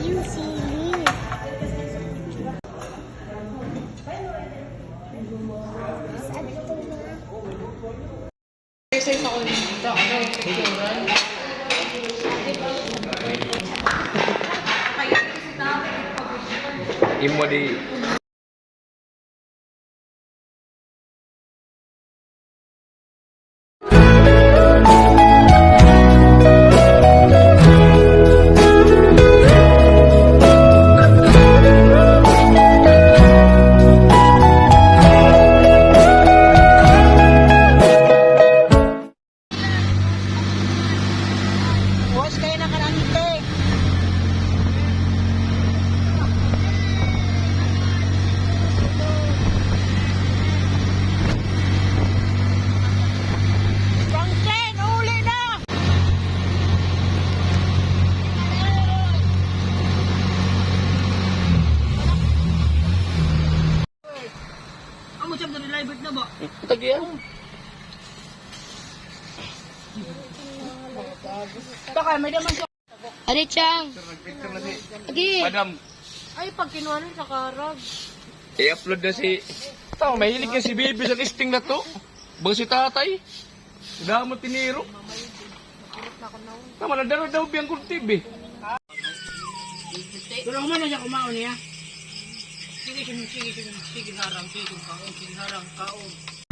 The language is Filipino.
You see me. Exercise ako dito. Ano, picturean. Imo di Buwas kayo na kanante. Franklin, uli na! Amo siyang na-delivered na ba? tagyan. Baka may daman siya. Ari Chang. Lagi. Madam, Ay, pag kinuha nun sa karag. i-upload na si... Tama, mahilig yan si Bibi sa listing na to. Bang si tatay. Damo tiniro. Tama, nadaro daw biyang kultib eh. Tulong mo na siya kumaon niya. Sige, harang, sige, kaon.